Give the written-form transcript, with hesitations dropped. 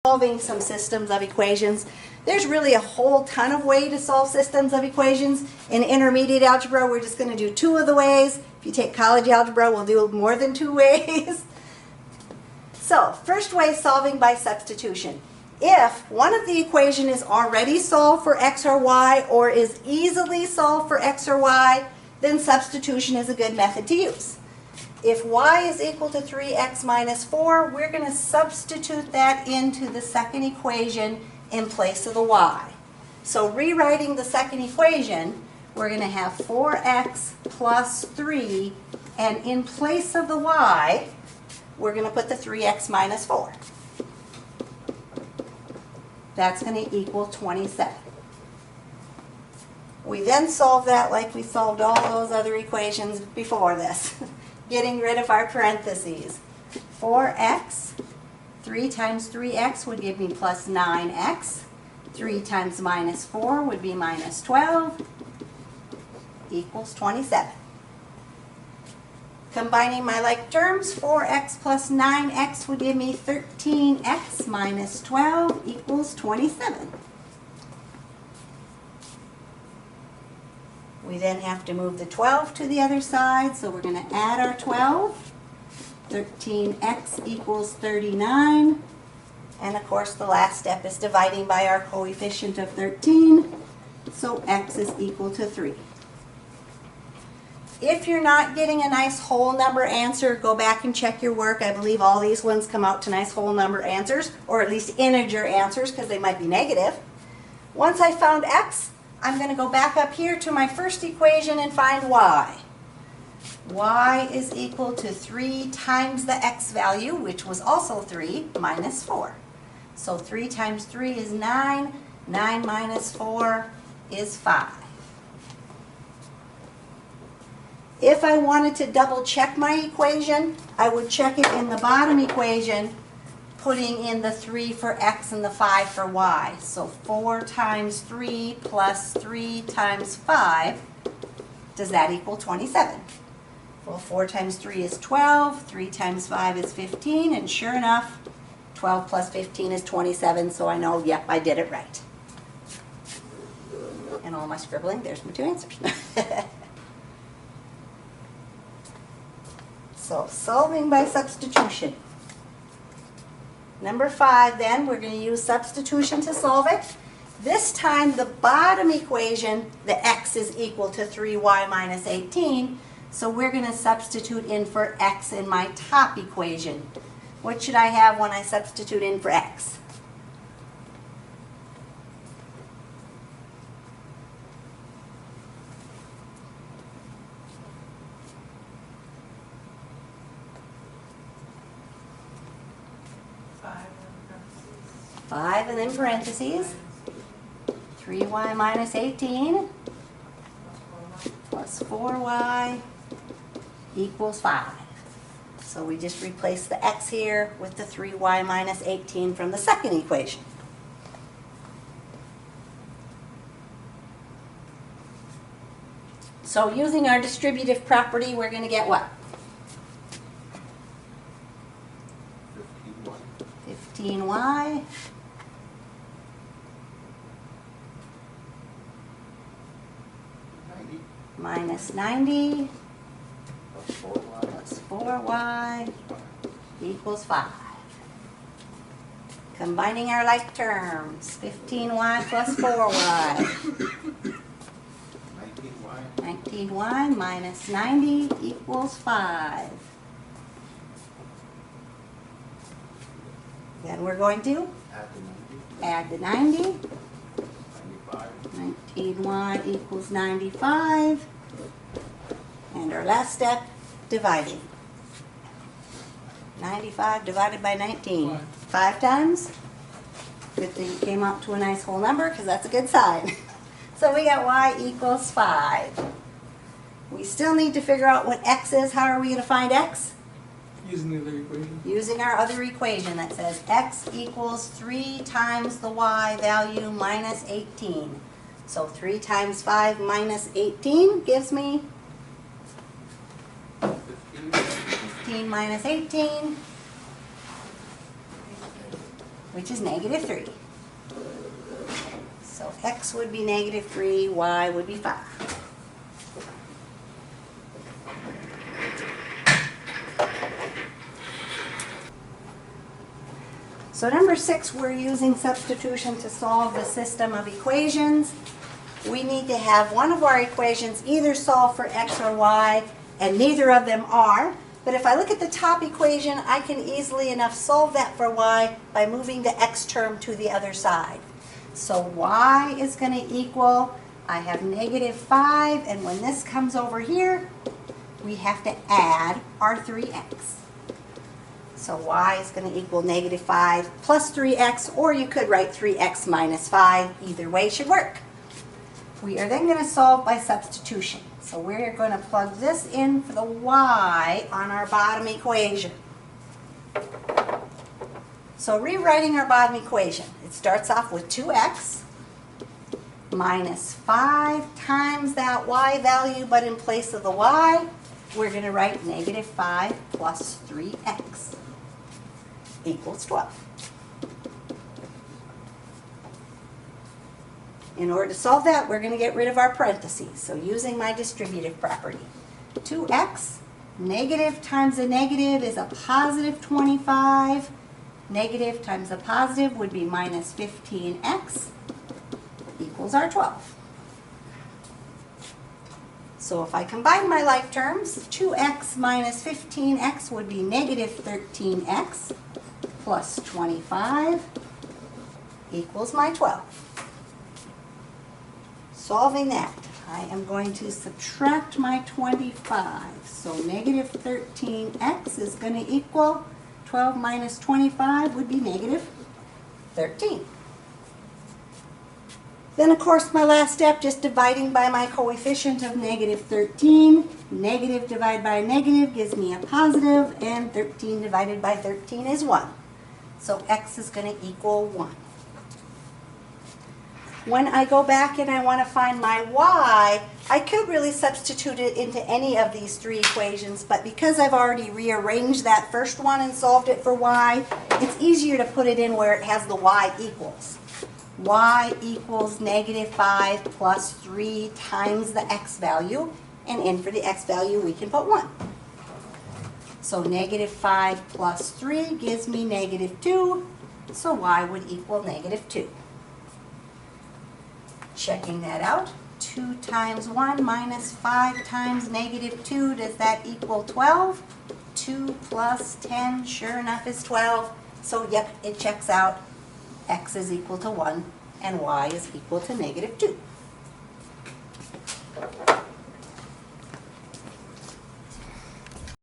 solving some systems of equations. There's really a whole ton of ways to solve systems of equations. In intermediate algebra, we're just going to do 2 of the ways. If you take college algebra, we'll do more than 2 ways. So, first way, solving by substitution. If one of the equation is already solved for x or y, or is easily solved for x or y, then substitution is a good method to use. If y is equal to 3x minus 4, we're going to substitute that into the second equation in place of the y. So rewriting the second equation, we're going to have 4x plus 3, and in place of the y, we're going to put the 3x minus 4. That's going to equal 27. We then solve that like we solved all those other equations before this. Getting rid of our parentheses. 4x, 3 times 3x would give me plus 9x. 3 times minus 4 would be minus 12, equals 27. Combining my like terms, 4x plus 9x would give me 13x minus 12 equals 27. We then have to move the 12 to the other side, so we're going to add our 12. 13x equals 39. And of course the last step is dividing by our coefficient of 13, so x is equal to 3. If you're not getting a nice whole number answer, go back and check your work. I believe all these ones come out to nice whole number answers, or at least integer answers, because they might be negative. Once I found x, I'm going to go back up here to my first equation and find y. Y is equal to 3 times the x value, which was also 3, minus 4. So 3 times 3 is 9. 9 minus 4 is 5. If I wanted to double check my equation, I would check it in the bottom equation, putting in the 3 for x and the 5 for y. So 4 times 3 plus 3 times 5, does that equal 27? Well, 4 times 3 is 12, 3 times 5 is 15, and sure enough, 12 plus 15 is 27, so I know, yep, I did it right. And all my scribbling, there's my 2 answers. So, solving by substitution. Number 5 then, we're going to use substitution to solve it. This time the bottom equation, the x is equal to 3y minus 18, so we're going to substitute in for x in my top equation. What should I have when I substitute in for x? Five and then parentheses. 3y minus 18 plus 4y equals 5. So we just replace the x here with the 3y minus 18 from the second equation. So using our distributive property, we're going to get what? 15y minus 90 plus 4y equals 5. Combining our like terms, 15y plus 4y. 19y minus 90 equals 5. Then we're going to add the 90. 19y equals 95. And our last step, dividing. 95 divided by 19. 5 times. Good thing it came out to a nice whole number, because that's a good sign. So we got y equals 5. We still need to figure out what x is. How are we going to find x? Using the other equation. Using our other equation that says x equals 3 times the y value minus 18. So 3 times 5 minus 18 gives me 15 minus 18, which is negative 3. So x would be negative 3, y would be 5. So number 6, we're using substitution to solve the system of equations. We need to have one of our equations either solve for x or y, and neither of them are. But if I look at the top equation, I can easily enough solve that for y by moving the x term to the other side. So y is going to equal, I have negative 5, and when this comes over here, we have to add our 3x. So y is going to equal negative 5 plus 3x, or you could write 3x minus 5. Either way should work. We are then going to solve by substitution. So we're going to plug this in for the y on our bottom equation. So rewriting our bottom equation, it starts off with 2x minus 5 times that y value, but in place of the y, we're going to write negative 5 plus 3x equals 12. In order to solve that, we're going to get rid of our parentheses. So using my distributive property, 2x, negative times a negative is a positive 25. Negative times a positive would be minus 15x equals our 12. So if I combine my like terms, 2x minus 15x would be negative 13x plus 25 equals my 12. Solving that, I am going to subtract my 25. So negative 13x is going to equal 12 minus 25 would be negative 13. Then, of course, my last step, just dividing by my coefficient of negative 13. Negative divided by negative gives me a positive, and 13 divided by 13 is 1. So x is going to equal 1. When I go back and I want to find my y, I could really substitute it into any of these three equations, but because I've already rearranged that first one and solved it for y, it's easier to put it in where it has the y equals. Y equals negative 5 plus 3 times the x value, and in for the x value we can put 1. So negative 5 plus 3 gives me negative 2, so y would equal negative 2. Checking that out, 2 times 1 minus 5 times negative 2, does that equal 12? 2 plus 10, sure enough, is 12. So yep, it checks out. X is equal to 1 and y is equal to negative 2.